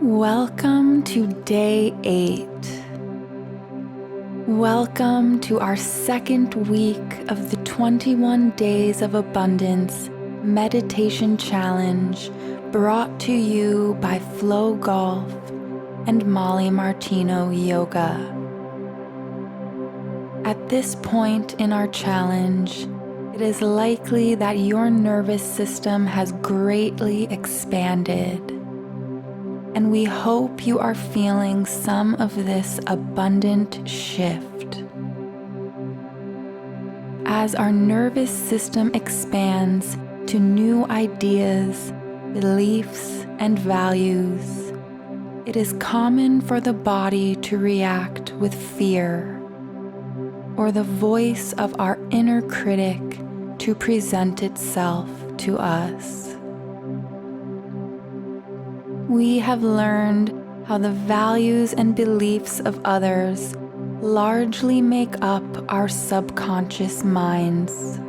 Welcome to day 8. Welcome to our second week of the 21 Days of Abundance Meditation Challenge brought to you by Flow Golf and Martino Yoga. At this point in our challenge, it is likely that your nervous system has greatly expanded, and we hope you are feeling some of this abundant shift. As our nervous system expands to new ideas, beliefs, and values, it is common for the body to react with fear, or the voice of our inner critic to present itself to us. We have learned how the values and beliefs of others largely make up our subconscious minds.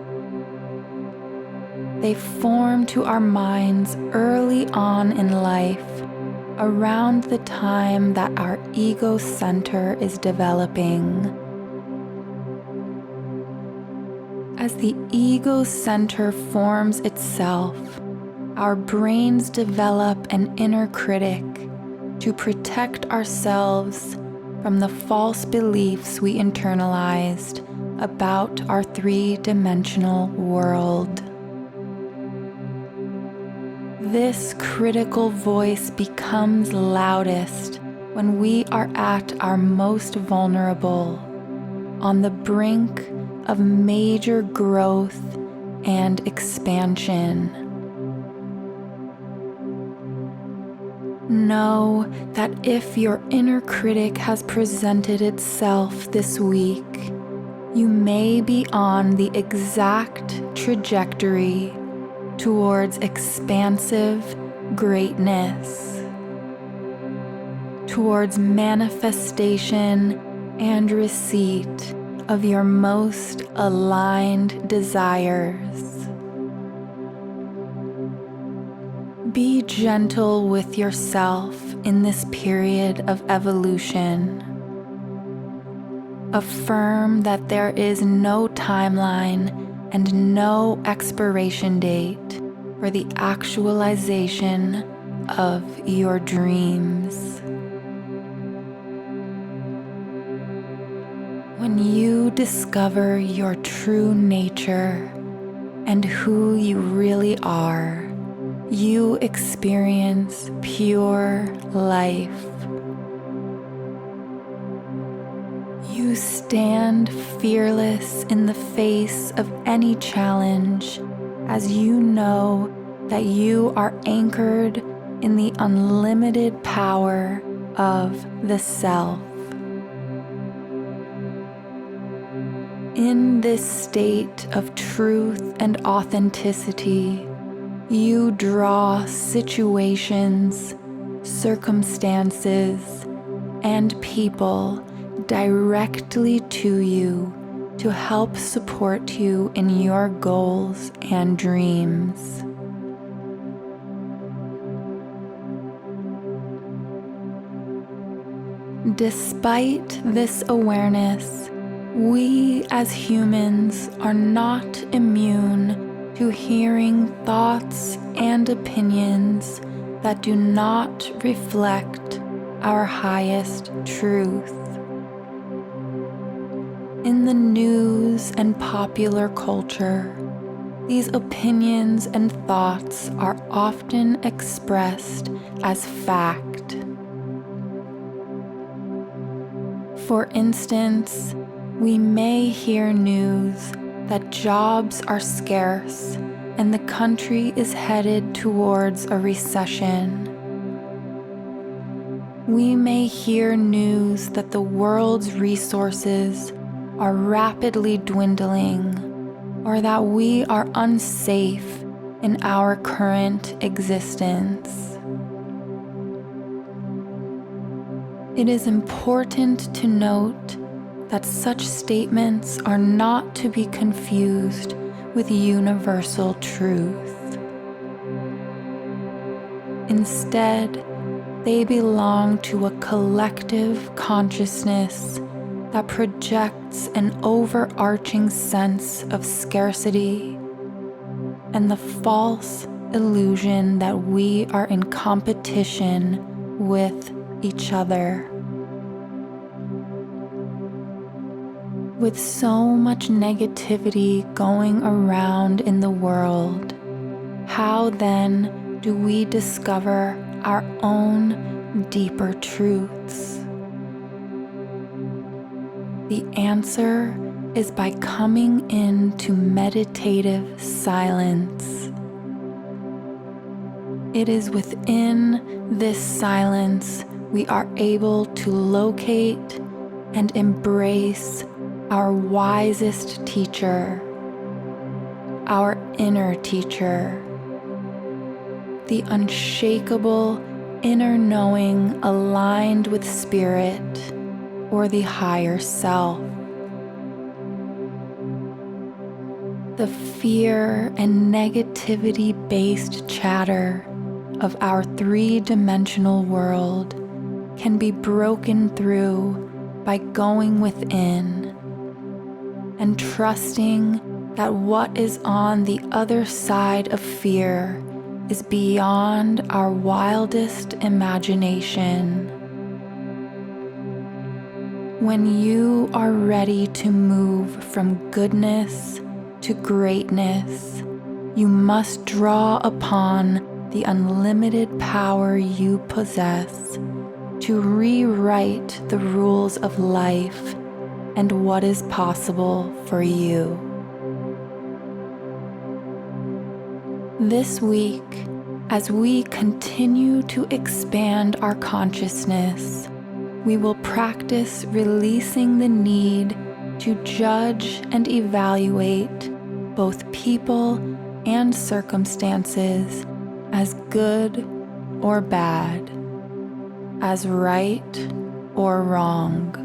They form to our minds early on in life, around the time that our ego center is developing. As the ego center forms itself, our brains develop an inner critic to protect ourselves from the false beliefs we internalized about our three-dimensional world. This critical voice becomes loudest when we are at our most vulnerable, on the brink of major growth and expansion. Know that if your inner critic has presented itself this week, you may be on the exact trajectory towards expansive greatness, towards manifestation and receipt of your most aligned desires. Be gentle with yourself in this period of evolution. Affirm that there is no timeline and no expiration date for the actualization of your dreams. When you discover your true nature and who you really are, you experience pure life. You stand fearless in the face of any challenge, as you know that you are anchored in the unlimited power of the self. In this state of truth and authenticity, you draw situations, circumstances, and people directly to you to help support you in your goals and dreams. Despite this awareness, we as humans are not immune to hearing thoughts and opinions that do not reflect our highest truth. In the news and popular culture, these opinions and thoughts are often expressed as fact. For instance, we may hear news that jobs are scarce and the country is headed towards a recession. We may hear news that the world's resources are rapidly dwindling, or that we are unsafe in our current existence. It is important to note that such statements are not to be confused with universal truth. Instead, They belong to a collective consciousness that projects an overarching sense of scarcity and the false illusion that we are in competition with each other. With so much negativity going around in the world, how then do we discover our own deeper truths? The answer is by coming into meditative silence. It is within this silence we are able to locate and embrace our wisest teacher, our inner teacher, the unshakable inner knowing aligned with spirit or the higher self. The fear and negativity-based chatter of our three-dimensional world can be broken through by going within and trusting that what is on the other side of fear is beyond our wildest imagination. When you are ready to move from goodness to greatness, you must draw upon the unlimited power you possess to rewrite the rules of life and what is possible for you. This week, as we continue to expand our consciousness, we will practice releasing the need to judge and evaluate both people and circumstances as good or bad, as right or wrong.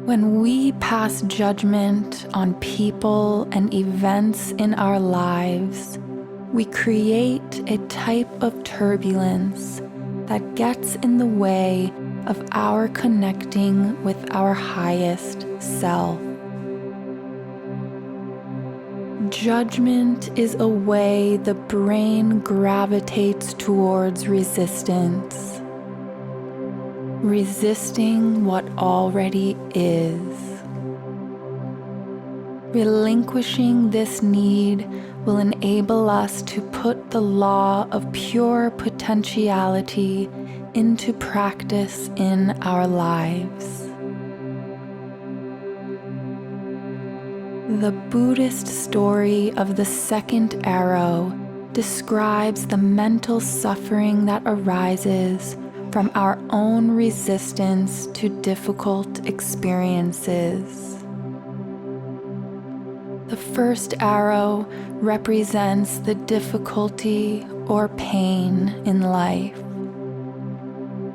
When we pass judgment on people and events in our lives, we create a type of turbulence that gets in the way of our connecting with our highest self. Judgment is a way the brain gravitates towards resistance, resisting what already is. Relinquishing this need will enable us to put the law of pure potentiality into practice in our lives. The Buddhist story of the second arrow describes the mental suffering that arises from our own resistance to difficult experiences. The first arrow represents the difficulty or pain in life,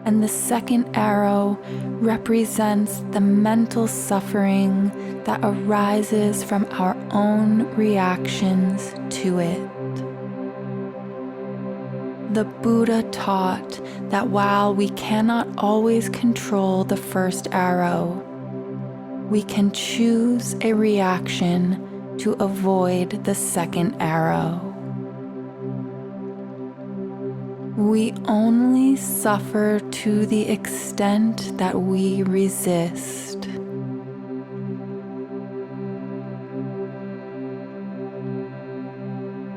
and the second arrow represents the mental suffering that arises from our own reactions to it. The Buddha taught that while we cannot always control the first arrow, we can choose a reaction to avoid the second arrow. We only suffer to the extent that we resist.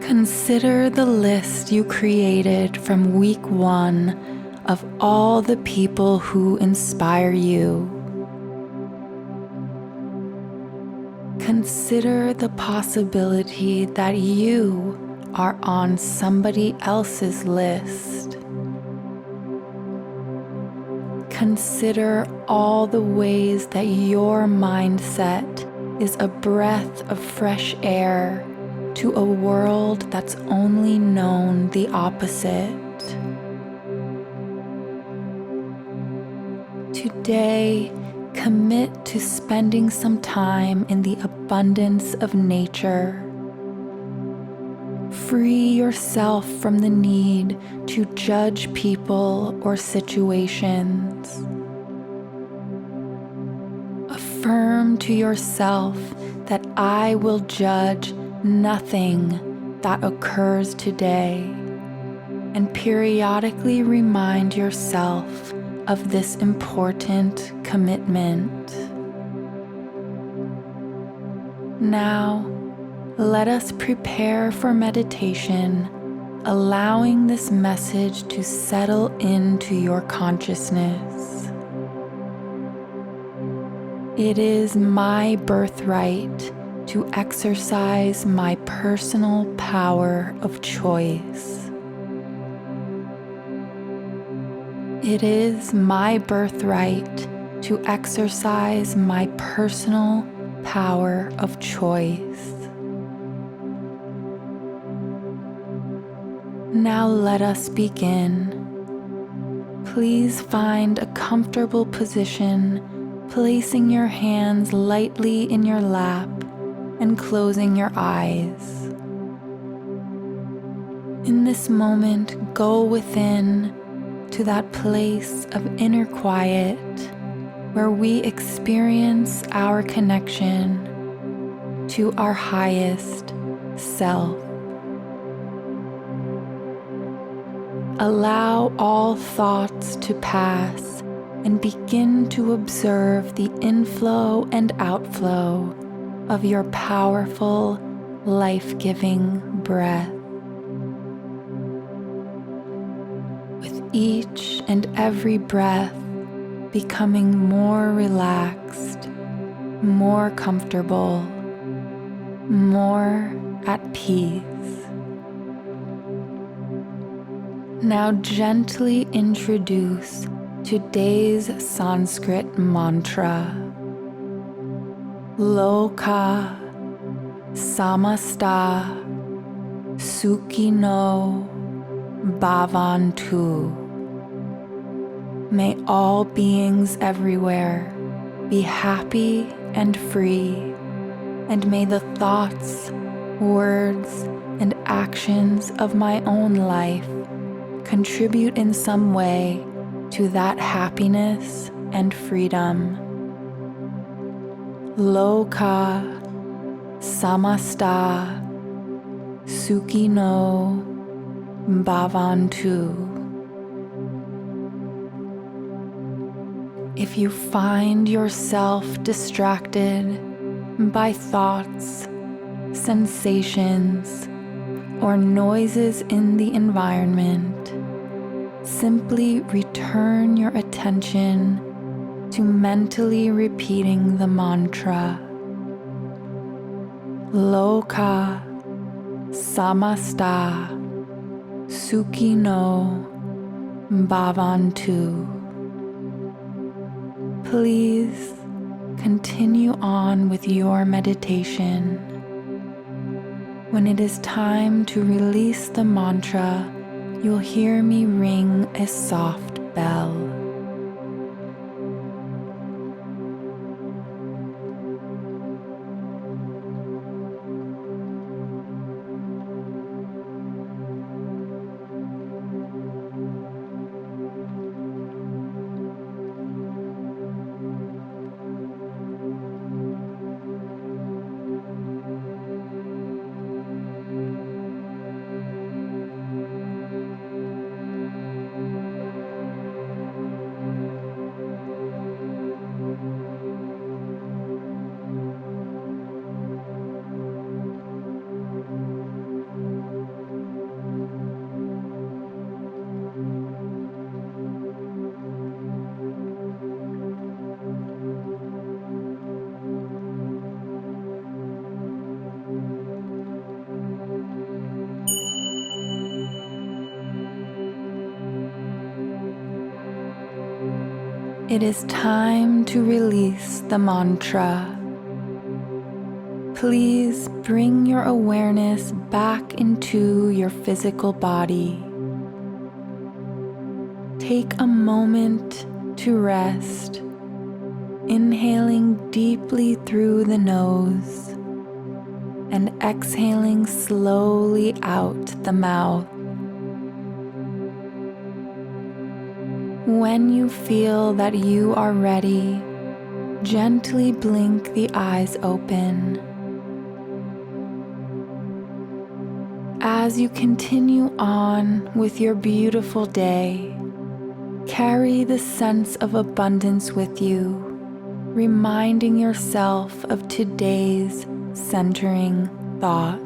Consider the list you created from week 1 of all the people who inspire you. Consider the possibility that you are on somebody else's list. Consider all the ways that your mindset is a breath of fresh air to a world that's only known the opposite. Today, commit to spending some time in the abundance of nature. Free yourself from the need to judge people or situations. Affirm to yourself that I will judge nothing that occurs today, and periodically remind yourself of this important commitment. Now, let us prepare for meditation, allowing this message to settle into your consciousness. It is my birthright to exercise my personal power of choice. It is my birthright to exercise my personal power of choice. Now let us begin. Please find a comfortable position, placing your hands lightly in your lap and closing your eyes. In this moment, go within to that place of inner quiet where we experience our connection to our highest self. Allow all thoughts to pass and begin to observe the inflow and outflow of your powerful, life-giving breath. With each and every breath, becoming more relaxed, more comfortable, more at peace. Now gently introduce today's Sanskrit mantra. Loka samasta sukhino bhavantu. May all beings everywhere be happy and free, and may the thoughts, words, and actions of my own life contribute in some way to that happiness and freedom. Loka samasta sukhino bhavantu. If you find yourself distracted by thoughts, sensations, or noises in the environment, simply return your attention to mentally repeating the mantra. Loka samasta sukhino bhavantu. Please continue on with your meditation. When it is time to release the mantra, you'll hear me ring a soft bell. It is time to release the mantra. Please bring your awareness back into your physical body. Take a moment to rest, inhaling deeply through the nose and exhaling slowly out the mouth. When you feel that you are ready, gently blink the eyes open. As you continue on with your beautiful day, carry the sense of abundance with you, reminding yourself of today's centering thought.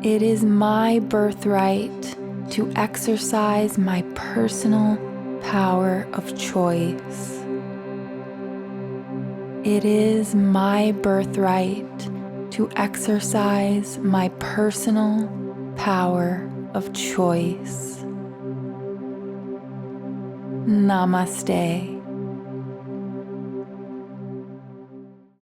It is my birthright to exercise my personal power of choice. It is my birthright to exercise my personal power of choice. Namaste.